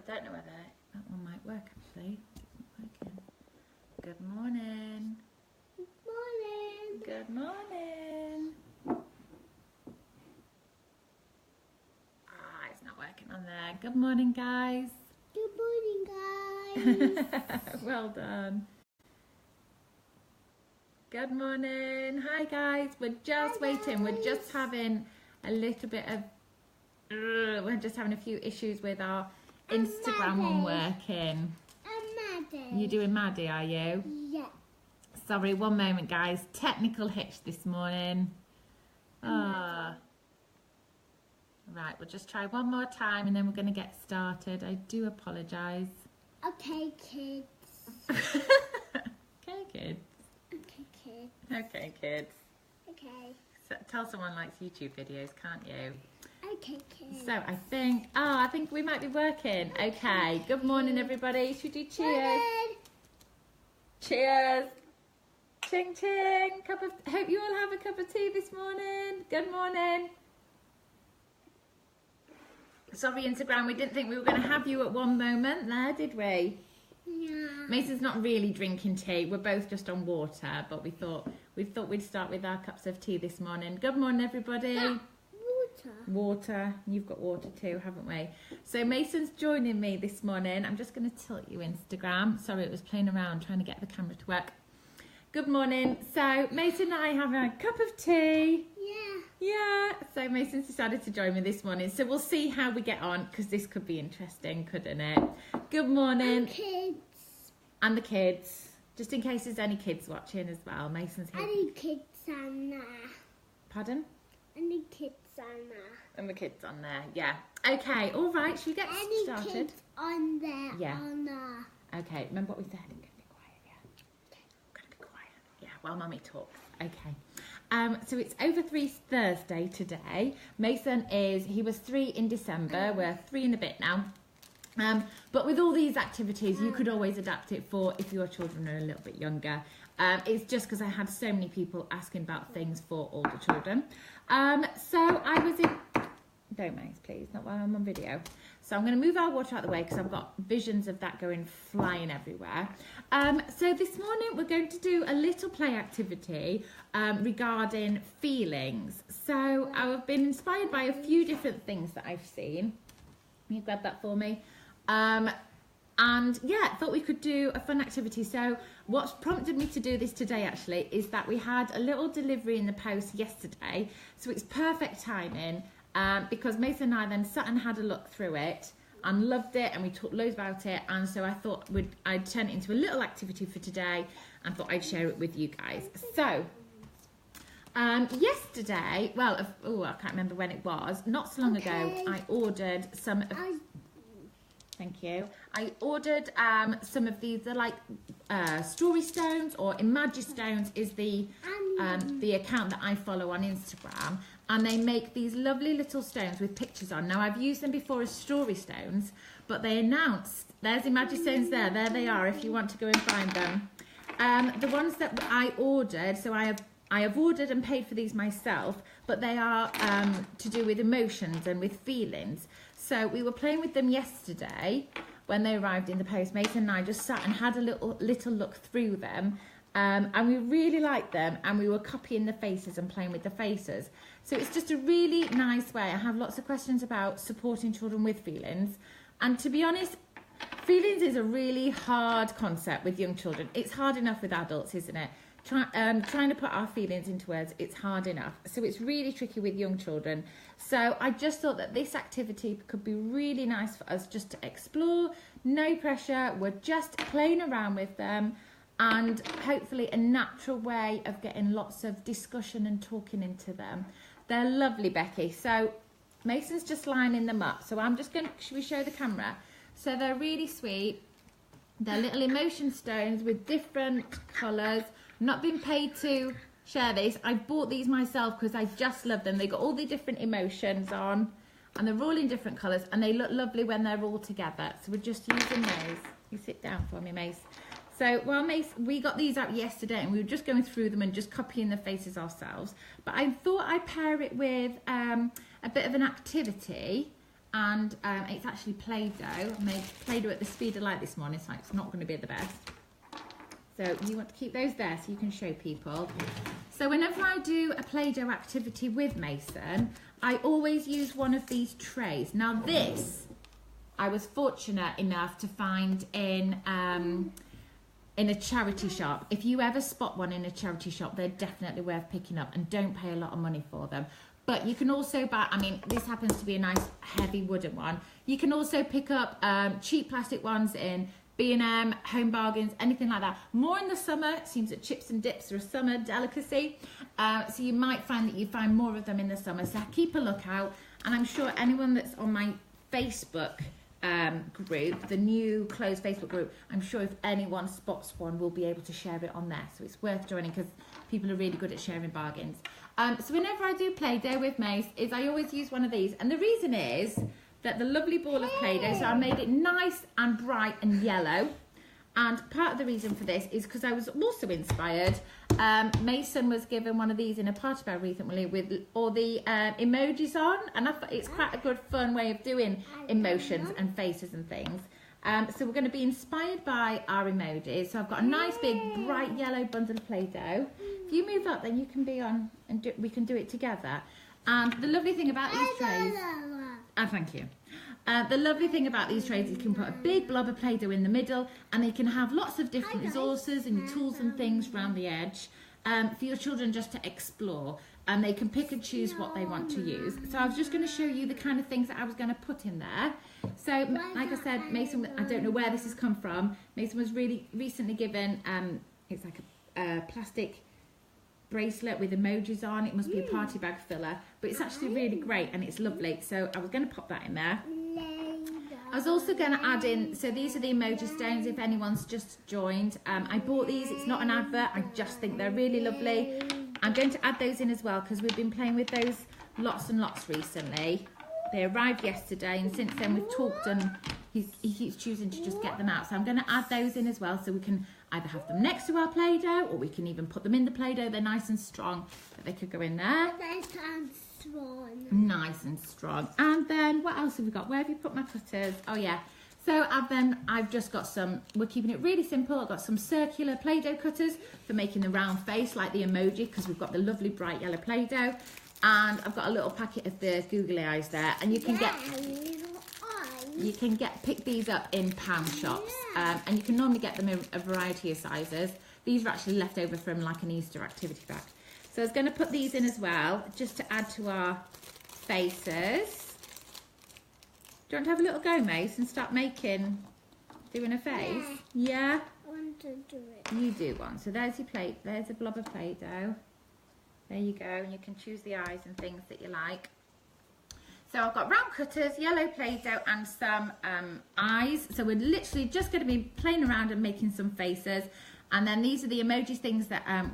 don't know whether that one might work actually. It's not working. Good morning. Good morning. Good morning. Ah, it's not working on there. Good morning, guys. Good morning, guys. Well done. Good morning. Hi, guys. We're just waiting. We're just having a little bit of... we're just having a few issues with our Instagram one working. I'm Maddie. You doing Maddie, are you? Yeah. Sorry, one moment, guys. Technical hitch this morning. Ah. Right, we'll just try one more time and then we're going to get started. I do apologise. Okay, kids. Okay, kids. Okay, kids. Okay, kids. Okay. So, tell someone likes YouTube videos, can't you? Okay, kids. So I think we might be working. Okay. Good morning, everybody. Should we do cheers? Cheers. Ching ching. Hope you all have a cup of tea this morning. Good morning. Sorry, Instagram. We didn't think we were going to have you at one moment there, did we? Yeah. Mason's not really drinking tea. We're both just on water, but we thought we'd start with our cups of tea this morning. Good morning, everybody. Yeah. Water. You've got water too, haven't we? So Mason's joining me this morning. I'm just going to tilt you Instagram. Sorry, it was playing around trying to get the camera to work. Good morning. So Mason and I have a cup of tea. Yeah. So Mason's decided to join me this morning. So we'll see how we get on because this could be interesting, couldn't it? Good morning. And kids. And the kids. Just in case there's any kids watching as well. Mason's here. Any kids on there. Pardon? Any kids on there. And the kids on there, yeah. Okay, all right, should we get started? Any kids on there. Yeah. On there. Okay, remember what we said? I'm going to be quiet, yeah. I'm going to be quiet, yeah, while Mummy talks. Okay. So it's over 3 Thursday today. Mason he was 3 in December. We're 3 and a bit now. But with all these activities, you could always adapt it for if your children are a little bit younger. It's just because I had so many people asking about things for older children. So I was in... Don't mind, please, not while I'm on video. So I'm going to move our water out of the way because I've got visions of that going flying everywhere. So this morning we're going to do a little play activity regarding feelings. So I've been inspired by a few different things that I've seen. Can you grab that for me? And yeah, thought we could do a fun activity. So what's prompted me to do this today actually is that we had a little delivery in the post yesterday. So it's perfect timing because Mason and I then sat and had a look through it and loved it, and we talked loads about it. And so I thought I'd turn it into a little activity for today and thought I'd share it with you guys. So yesterday, well, I can't remember when it was, not so long ago, I ordered some of... Thank you. I ordered some of these. They're like story stones, or emoji stones is the account that I follow on Instagram, and they make these lovely little stones with pictures on. Now I've used them before as story stones, but they announced there's emoji stones there. There they are. If you want to go and find them, the ones that I ordered. So I have ordered and paid for these myself, but they are to do with emotions and with feelings. So we were playing with them yesterday when they arrived in the post. Mason and I just sat and had a little look through them, and we really liked them, and we were copying the faces and playing with the faces. So it's just a really nice way. I have lots of questions about supporting children with feelings, and to be honest, feelings is a really hard concept with young children. It's hard enough with adults, isn't it? Trying to put our feelings into words, it's hard enough. So it's really tricky with young children. So I just thought that this activity could be really nice for us just to explore. No pressure. We're just playing around with them, and hopefully a natural way of getting lots of discussion and talking into them. They're lovely, Becky. So Mason's just lining them up. So I'm just going to... Should we show the camera? So they're really sweet. They're little emotion stones with different colours. Not been paid to share this. I bought these myself because I just love them. They got all the different emotions on, and they're all in different colours, and they look lovely when they're all together. So we're just using those. You sit down for me, Mace. So, well, Mace, we got these out yesterday, and we were just going through them and just copying the faces ourselves. But I thought I'd pair it with a bit of an activity and it's actually Play-Doh. I made Play-Doh at the speed of light this morning, so it's not going to be the best. So you want to keep those there so you can show people. So whenever I do a Play-Doh activity with Mason, I always use one of these trays. Now this, I was fortunate enough to find in a charity shop. If you ever spot one in a charity shop, they're definitely worth picking up, and don't pay a lot of money for them. But you can also buy, I mean, this happens to be a nice heavy wooden one. You can also pick up cheap plastic ones in B&M, Home Bargains, anything like that. More in the summer. It seems that chips and dips are a summer delicacy. So you might find that you find more of them in the summer. So keep a lookout. And I'm sure anyone that's on my Facebook group, the new closed Facebook group, I'm sure if anyone spots one, we'll be able to share it on there. So it's worth joining because people are really good at sharing bargains. So whenever I do Play-Doh with Mace, I always use one of these. And the reason is that the lovely ball of Play-Doh, so I made it nice and bright and yellow. And part of the reason for this is because I was also inspired. Mason was given one of these in a party bag recently with all the emojis on. And I thought it's quite a good fun way of doing emotions and faces and things. So we're going to be inspired by our emojis. So I've got a nice big bright yellow bundle of Play-Doh. If you move up, then you can be on and we can do it together. And the lovely thing about these trays... thank you. The lovely thing about these trays is you can put a big blob of Play-Doh in the middle, and they can have lots of different resources and tools and things around the edge for your children just to explore, and they can pick and choose what they want to use. So I was just going to show you the kind of things that I was going to put in there. So like I said, Mason, I don't know where this has come from. Mason was really recently given, it's like a plastic bracelet with emojis on. It must be a party bag filler, but it's actually really great and it's lovely. So I was going to pop that in there. I was also going to add in, so these are the emoji stones if anyone's just joined. I bought these, it's not an advert, I just think they're really lovely. I'm going to add those in as well because we've been playing with those lots and lots recently. They arrived yesterday and since then we've talked and he keeps choosing to just get them out. So I'm going to add those in as well so we can either have them next to our Play-Doh or we can even put them in the Play-Doh. They're nice and strong, but they could go in there. Nice and strong. And then what else have we got? Where have you put my cutters? Oh yeah. So I've just got some, we're keeping it really simple. I've got some circular Play-Doh cutters for making the round face like the emoji because we've got the lovely bright yellow Play-Doh. And I've got a little packet of the googly eyes there, and you can pick these up in pound shops, and you can normally get them in a variety of sizes. These are actually left over from like an Easter activity bag. So I was going to put these in as well, just to add to our faces. Do you want to have a little go, Mace, and start doing a face? Yeah? I want to do it. You do one. So there's your plate. There's a blob of Play-Doh. There you go, and you can choose the eyes and things that you like. So I've got round cutters, yellow Play-Doh, and some eyes. So we're literally just going to be playing around and making some faces. And then these are the emoji things that I'm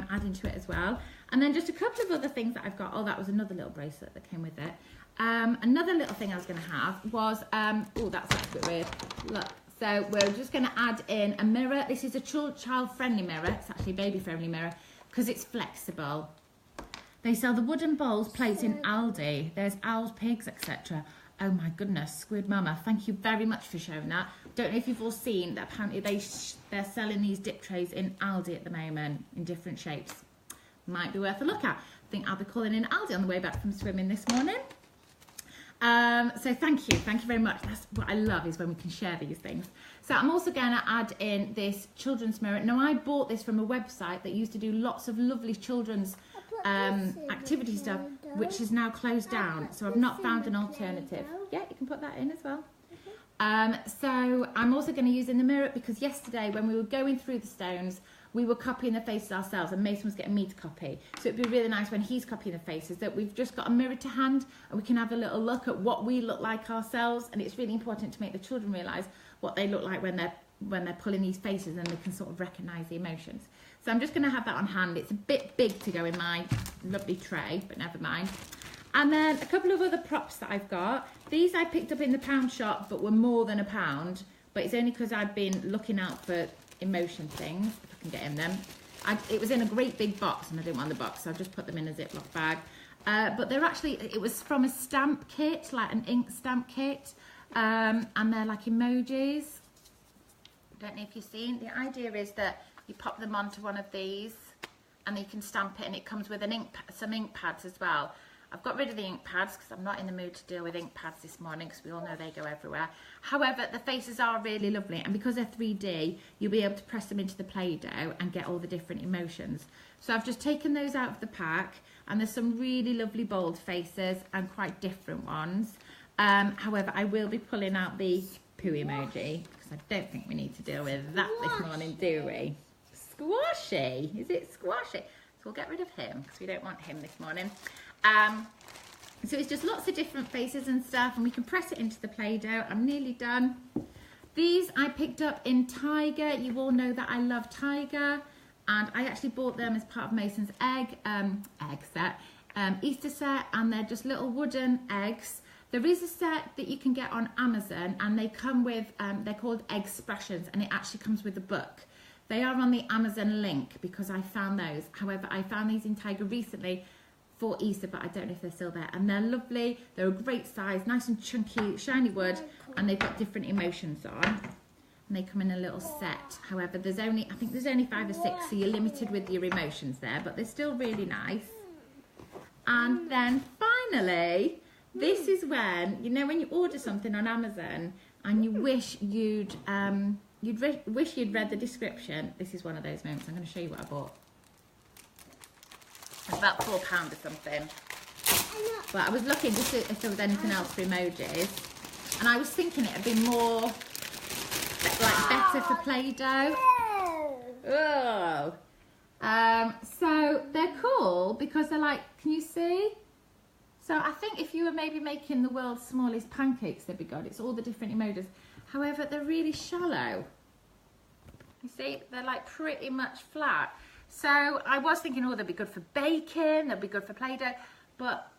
adding to it as well. And then just a couple of other things that I've got. Oh, that was another little bracelet that came with it. Another little thing I was going to have was, oh, that's a bit weird. Look, so we're just going to add in a mirror. This is a child-friendly mirror. It's actually a baby-friendly mirror, because it's flexible. They sell the wooden bowls, plates in Aldi. There's owls, pigs, etc. Oh my goodness, Squid Mama, thank you very much for showing that. Don't know if you've all seen that apparently they're selling these dip trays in Aldi at the moment in different shapes. Might be worth a look at. I think I'll be calling in Aldi on the way back from swimming this morning. So thank you very much. That's what I love, is when we can share these things. So I'm also going to add in this children's mirror. Now I bought this from a website that used to do lots of lovely children's activity stuff, which is now closed down. So I've not found an alternative. Yeah, you can put that in as well. So I'm also going to use in the mirror because yesterday when we were going through the stones, we were copying the faces ourselves and Mason was getting me to copy. So it'd be really nice when he's copying the faces that we've just got a mirror to hand and we can have a little look at what we look like ourselves. And it's really important to make the children realise what they look like when they're pulling these faces, and they can sort of recognise the emotions. So I'm just going to have that on hand. It's a bit big to go in my lovely tray, but never mind. And then a couple of other props that I've got. These I picked up in the pound shop, but were more than £1. But it's only because I've been looking out for emotion things, if I can get in them. It was in a great big box and I didn't want the box, so I've just put them in a Ziploc bag. But they're actually, it was from a stamp kit, like an ink stamp kit. And they're like emojis. Don't know if you've seen. The idea is that you pop them onto one of these and you can stamp it, and it comes with an some ink pads as well. I've got rid of the ink pads because I'm not in the mood to deal with ink pads this morning, because we all know they go everywhere. However, the faces are really lovely, and because they're 3D, you'll be able to press them into the Play-Doh and get all the different emotions. So I've just taken those out of the pack, and there's some really lovely bold faces and quite different ones. However, I will be pulling out the poo emoji because I don't think we need to deal with that this morning, do we? Squashy, is it squashy? So we'll get rid of him because we don't want him this morning. So it's just lots of different faces and stuff, and we can press it into the Play-Doh. I'm nearly done. These I picked up in Tiger. You all know that I love Tiger, and I actually bought them as part of Mason's egg set, Easter set, and they're just little wooden eggs. There is a set that you can get on Amazon, and they come with, they're called Egg Expressions, and it actually comes with a book. They are on the Amazon link because I found those. However, I found these in Tiger recently for Easter, but I don't know if they're still there. And they're lovely. They're a great size, nice and chunky, shiny wood, and they've got different emotions on. And they come in a little set. However, there's only, I think there's only 5 or 6, so you're limited with your emotions there, but they're still really nice. And then finally, this is when, you know, when you order something on Amazon and you wish you'd wish you'd read the description. This is one of those moments. I'm going to show you what I bought. It's about £4 or something. But I was looking to see if there was anything else for emojis, and I was thinking it'd be more like better for Play-Doh. Oh. So they're cool because they're like, can you see? So I think if you were maybe making the world's smallest pancakes, they'd be good. It's all the different emojis. However, they're really shallow. You see, they're like pretty much flat. So I was thinking, oh, they'd be good for baking, they'd be good for Play-Doh, but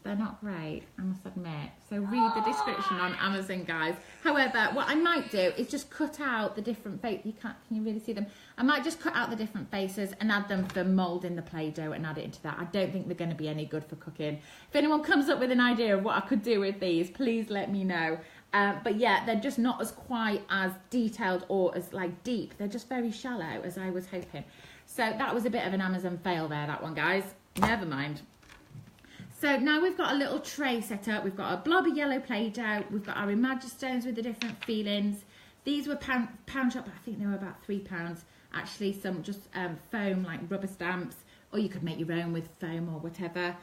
they're not great, I must admit. So read the description on Amazon, guys. However, what I might do is just cut out the different faces. Can you really see them? I might just cut out the different faces and add them for moulding the Play-Doh and add it into that. I don't think they're going to be any good for cooking. If anyone comes up with an idea of what I could do with these, please let me know. But yeah, they're just not as quite as detailed or as like deep. They're just very shallow, as I was hoping. So that was a bit of an Amazon fail there, that one, guys. Never mind. So now we've got a little tray set up. We've got a blob of yellow Play-Doh. We've got our Imagistones with the different feelings. These were pound shop. I think they were about £3. Actually, some just foam, like rubber stamps, or you could make your own with foam or whatever.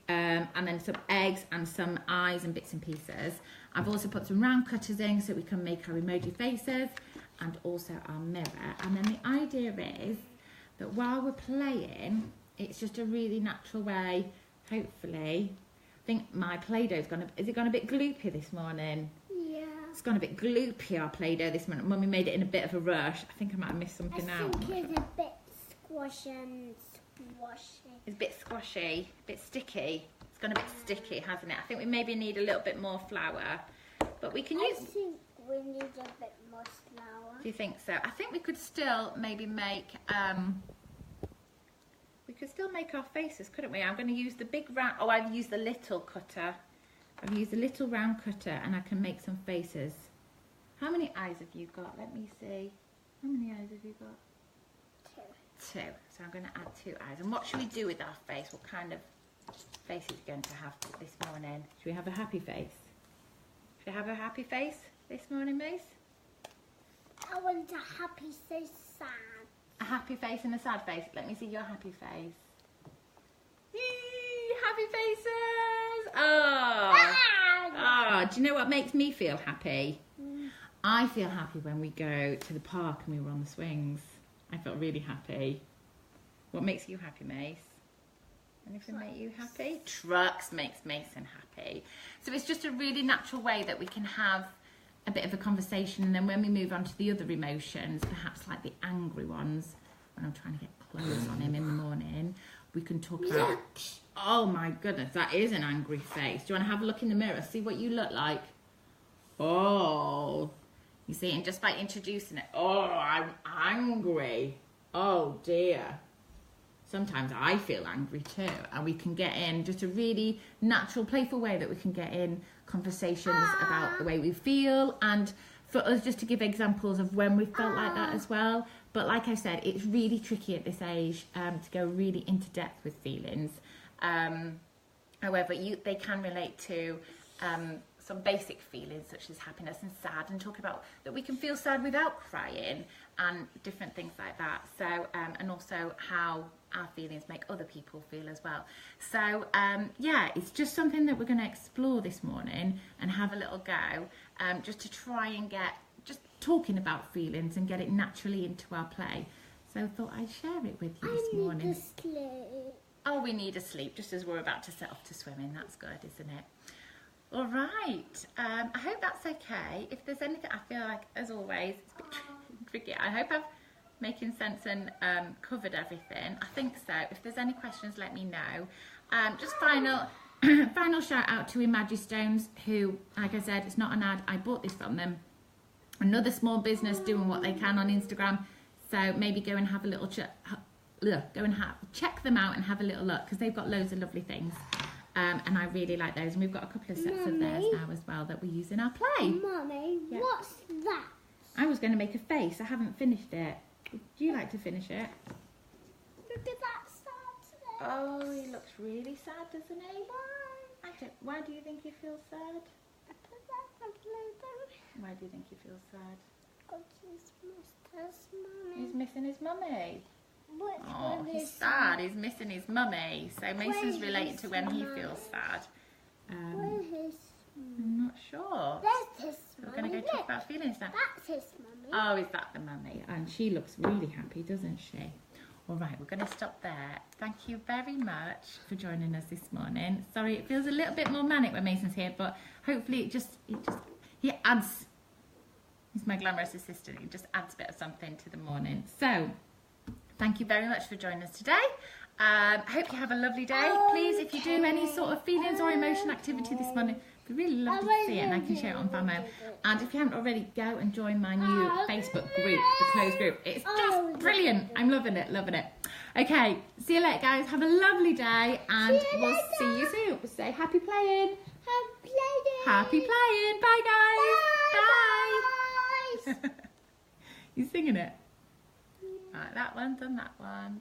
And then some eggs and some eyes and bits and pieces. I've also put some round cutters in so we can make our emoji faces, and also our mirror. And then the idea is that while we're playing, it's just a really natural way, hopefully. I think my Play-Doh's is it gone a bit gloopy this morning? Yeah. It's gone a bit gloopy, our Play-Doh this morning. Mummy made it in a bit of a rush. I think I might have missed something out. I think it's a bit squashy and squashy. It's a bit squashy, a bit sticky. It's gone a bit sticky, hasn't it? I think we maybe need a little bit more flour, but we can use... I think we need a bit more flour. Do you think so? I think we could still maybe make... we could still make our faces, couldn't we? I'm going to use the big round... Oh, I've used the little cutter. I've used the little round cutter, and I can make some faces. How many eyes have you got? Let me see. How many eyes have you got? 2. So I'm going to add 2 eyes. And what should we do with our face? What kind of face is going to have this morning? Should we have a happy face? Should we have a happy face this morning, Mace? I want a happy, so sad. A happy face and a sad face. Let me see your happy face. Yee, happy faces! Oh. Oh, do you know what makes me feel happy? I feel happy when we go to the park and we were on the swings. I felt really happy. What makes you happy, Mace? Anything make you happy? Trucks makes Mason happy. So it's just a really natural way that we can have a bit of a conversation, and then when we move on to the other emotions, perhaps like the angry ones, when I'm trying to get clothes on him in the morning, we can talk about, oh my goodness, that is an angry face. Do you want to have a look in the mirror, see what you look like? Oh, you see, and just by introducing it, oh, I'm angry. Oh dear. sometimes I feel angry too, and we can get in just a really natural, playful way that we can get in conversations about the way we feel, and for us just to give examples of when we felt like that as well. But like I said, it's really tricky at this age to go really into depth with feelings. However, they can relate to some basic feelings such as happiness and sad, and talk about that we can feel sad without crying and different things like that. So and also how our feelings make other people feel as well. So yeah, it's just something that we're going to explore this morning and have a little go, just to try and get just talking about feelings and get it naturally into our play. So I thought I'd share it with you this morning. I need to sleep. Oh, we need a sleep just as we're about to set off to swimming. That's good, isn't it? All right. I hope that's okay. If there's anything, I feel like, as always, it's a bit tricky. I hope I've making sense and covered everything. I think so. If there's any questions, let me know. Just final shout out to Emojistones, who, like I said, it's not an ad. I bought this from them. Another small business doing what they can on Instagram. So maybe go and have a little check them out and have a little look, because they've got loads of lovely things. And I really like those, and we've got a couple of sets of theirs now as well that we use in our play. Mummy, what's that? I was going to make a face. I haven't finished it. Would you like to finish it? Look at that sad today. Oh, he looks really sad, doesn't he? Why? Why do you think he feels sad? Because I have Play-Doh. Why do you think he feels sad? Because he's missed his mummy. He's missing his mummy. Oh, Which he's sad. He's missing his mummy. So Mason's related to when he feels sad. Where's his? I'm not sure. There's his We're mummy. going to go talk about feelings now. That's his mummy. Oh, is that the mummy? And she looks really happy, doesn't she? All right, we're going to stop there. Thank you very much for joining us this morning. Sorry, it feels a little bit more manic when Mason's here, but hopefully he adds. He's my glamorous assistant. He just adds a bit of something to the morning. So, thank you very much for joining us today. Hope you have a lovely day. Please, if you do any sort of feelings or emotion activity this morning, it'd be really lovely to see it, and I can share it on Famo. And if you haven't already, go and join my new Facebook group, the closed group. It's just brilliant. I'm loving it, loving it. Okay, see you later, guys. Have a lovely day, and we'll see you soon. We'll say happy playing. Happy playing. Bye, guys. Bye. You singing it? Right, that one, done that one.